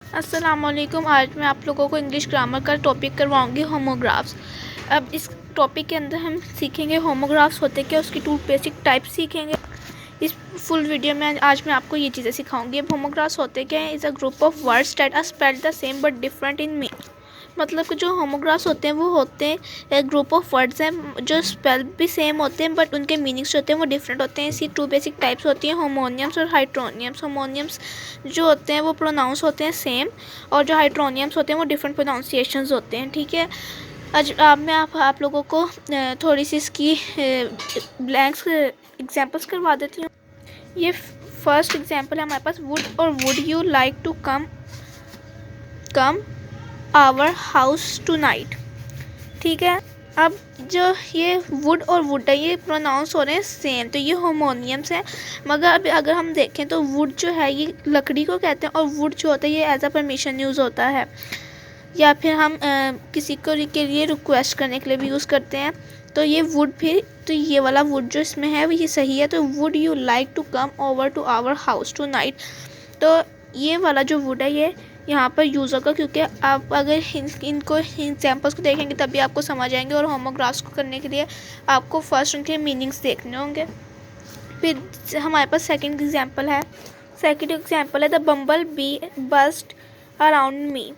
अस्सलाम वालेकुम। आज मैं आप लोगों को इंग्लिश ग्रामर का टॉपिक करवाऊंगी होमोग्राफ्स। अब इस टॉपिक के अंदर हम सीखेंगे होमोग्राफ्स होते क्या, उसकी 2 बेसिक टाइप्स सीखेंगे। इस फुल वीडियो में आज मैं आपको ये चीज़ें सिखाऊंगी। अब होमोग्राफ्स होते क्या हैं? Is a group of words that are spelled the same but different in meaning. मतलब कि जो होमोग्राफ्स होते हैं वो होते हैं ग्रुप ऑफ वर्ड्स हैं जो स्पेल भी सेम होते हैं बट उनके मीनिंग्स जो होते हैं वो डिफरेंट होते हैं। इसकी 2 बेसिक टाइप्स होती हैं, होमोनियम्स और हाइड्रोनियम्स। होमोनियम्स जो होते हैं वो प्रोनाउंस होते हैं सेम, और जो हाइड्रोनियम्स होते हैं वो डिफरेंट प्रोनाउंसिएशंस होते हैं। ठीक है, आज मैं आप लोगों को थोड़ी सी इसकी ब्लैंक्स एग्जांपल्स करवा देती हूँ। ये फर्स्ट एग्जांपल है हमारे पास, वुड और would you like to come our house tonight. ठीक है, अब जो ये वुड और वुड है ये प्रोनाउंस हो रहे हैं सेम, तो ये होमोनियम्स है। मगर अभी अगर हम देखें तो वुड जो है ये लकड़ी को कहते हैं, और वुड जो होता है ये एज अ परमिशन यूज़ होता है, या फिर हम किसी को के लिए रिक्वेस्ट करने के लिए भी यूज़ करते हैं। तो ये वुड फिर तो ये वाला वुड जो इसमें है वो ये सही है। तो would you like to come over to our house tonight, तो ये वाला जो वुड है ये यहाँ पर यूज़ होगा, क्योंकि आप अगर इनको एग्जाम्पल्स को देखेंगे तभी आपको समझ आएंगे। और होमोग्राफ्स को करने के लिए आपको फर्स्ट उनके मीनिंग्स देखने होंगे। फिर हमारे पास सेकंड एग्जांपल है। सेकंड एग्जांपल है the bumble bee bust around me.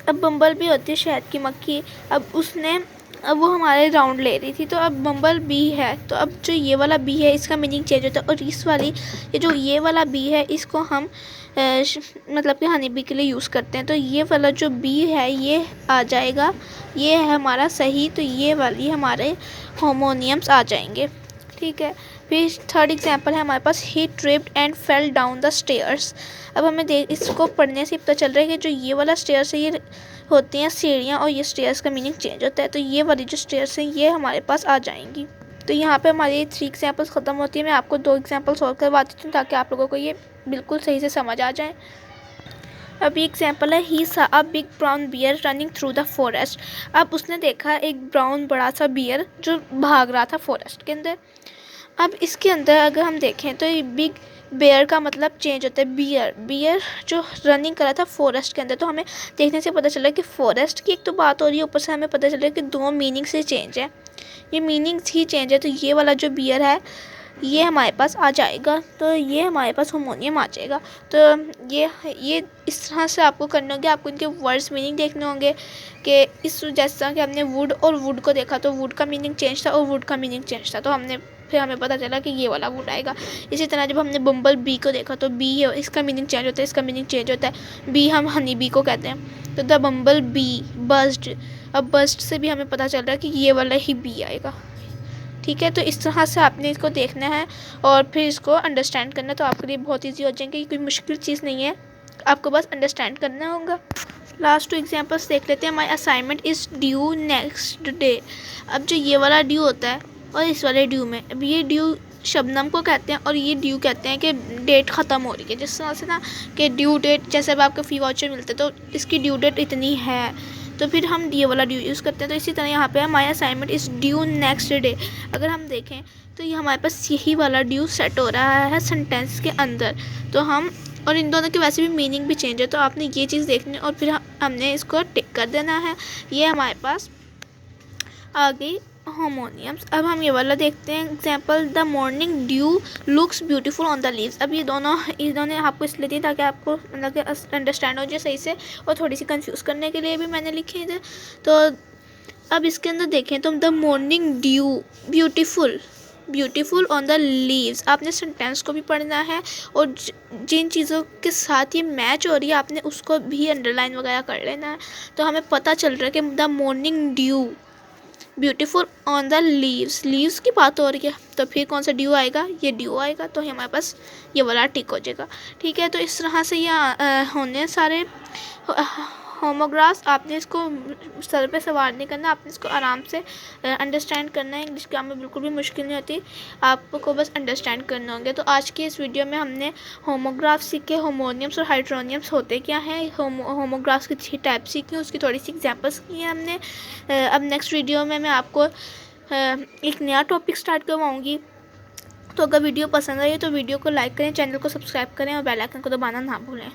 अब बम्बल बी होती है शहद की मक्खी। अब वो हमारे राउंड ले रही थी, तो अब बम्बल बी है, तो अब जो ये वाला बी है इसका मीनिंग चेंज होता है। और इस वाली ये वाला बी है इसको हम मतलब कि हनी बी के लिए यूज़ करते हैं। तो ये वाला जो बी है ये आ जाएगा, ये है हमारा सही, तो ये वाली हमारे होमोनियम्स आ जाएंगे। ठीक है, फिर थर्ड एग्जांपल है हमारे पास, he tripped and fell down the stairs. अब हमें इसको पढ़ने से पता चल रहा है कि जो ये वाला स्टेयर्स है ये होती हैं सीढ़ियाँ, और ये स्टेयर्स का मीनिंग चेंज होता है। तो ये वाली जो स्टेयर्स हैं ये हमारे पास आ जाएंगी। तो यहाँ पे हमारी 3 एग्जांपल्स ख़त्म होती है। मैं आपको 2 एग्जांपल्स और करवाती हूँ ताकि आप लोगों को ये बिल्कुल सही से समझ आ जाए। अब ये एग्जाम्पल है, ही सा a big brown bear running through the forest. अब उसने देखा एक ब्राउन बड़ा सा बियर जो भाग रहा था फॉरेस्ट के अंदर। अब इसके अंदर अगर हम देखें तो ये बिग बेयर का मतलब चेंज होता है बियर जो रनिंग कर रहा था फॉरेस्ट के अंदर। तो हमें देखने से पता चला कि फॉरेस्ट की एक तो बात हो रही है, ऊपर से हमें पता चला कि 2 मीनिंग से चेंज है, ये मीनिंग्स ही चेंज है। तो ये वाला जो बियर है ये हमारे पास आ जाएगा, तो ये हमारे पास होमोनियम आ जाएगा। तो ये इस तरह से आपको करना होगा, आपको इनके वर्ड्स मीनिंग देखने होंगे कि इस जैसा कि हमने वुड और वुड को देखा तो वुड का मीनिंग चेंज था और वुड का मीनिंग चेंज था, तो फिर हमें पता चला कि ये वाला वुड आएगा। इसी तरह जब हमने बम्बल बी को देखा तो बी है, इसका मीनिंग चेंज होता है, इसका मीनिंग चेंज होता है। बी हम हनी बी को कहते हैं, तो द बम्बल बी बस्ट। अब बस्ट से भी हमें पता चल रहा है कि ये वाला ही बी आएगा। ठीक है, तो इस तरह से आपने इसको देखना है और फिर इसको अंडरस्टैंड करना, तो आपके लिए बहुत ईजी हो जाएंगे। कोई मुश्किल चीज़ नहीं है, आपको बस अंडरस्टैंड करना होगा। लास्ट 2 एग्जांपल्स देख लेते हैं। माई assignment is due next day. अब जो ये वाला ड्यू होता है और इस वाले ड्यू में, अब ये ड्यू शबनम को कहते हैं और ये ड्यू कहते हैं कि डेट ख़त्म हो रही है। जिस तरह से ना कि ड्यू डेट, जैसे अब आपको फ़ी वाउचर मिलते तो इसकी ड्यू डेट इतनी है, तो फिर हम ये वाला ड्यू यूज़ करते हैं। तो इसी तरह यहाँ पे माई assignment is due next day. अगर हम देखें तो ये हमारे पास यही वाला ड्यू सेट हो रहा है सेंटेंस के अंदर, तो हम और इन दोनों के वैसे भी मीनिंग भी चेंज है, तो आपने ये चीज़ देखनी और फिर हमने इसको टिक कर देना है। ये हमारे पास आ गई होमोनियम्स। अब हम ये वाला देखते हैं example, the morning due looks beautiful on the leaves. अब ये दोनों आपको इसलिए दी ताकि आपको मतलब कि अंडरस्टैंड हो जाए सही से, और थोड़ी सी कंफ्यूज करने के लिए भी मैंने लिखे थे। तो अब इसके अंदर देखें तो the morning due beautiful on the leaves, आपने सेंटेंस को भी पढ़ना है और जिन चीज़ों के साथ ये मैच हो रही है आपने उसको भी अंडरलाइन वगैरह कर लेना है। तो हमें पता चल रहा है कि the morning due beautiful on the leaves की बात हो रही है, तो फिर कौन सा ड्यू आएगा? ये ड्यू आएगा, तो हमारे पास ये वाला टिक हो जाएगा। ठीक है, तो इस तरह से ये होने सारे होमोग्राफ्स। आपने इसको सर पे सवार नहीं करना, आपने इसको आराम से अंडरस्टैंड करना है। इंग्लिश ग्रामर बिल्कुल भी मुश्किल नहीं होती, आपको बस अंडरस्टैंड करना होंगे। तो आज की इस वीडियो में हमने होमोग्राफ्स सीखे, होमोनियम्स और हाइड्रोनियम्स होते क्या हैं, होमोग्राफ्स की 3 टाइप सीखी, उसकी थोड़ी सी एग्जांपल्स की हैं हमने। अब नेक्स्ट वीडियो में मैं आपको एक नया टॉपिक स्टार्ट करवाऊँगी। तो अगर वीडियो पसंद आई तो वीडियो को लाइक करें, चैनल को सब्सक्राइब करें और बेल आइकन को दबाना ना भूलें।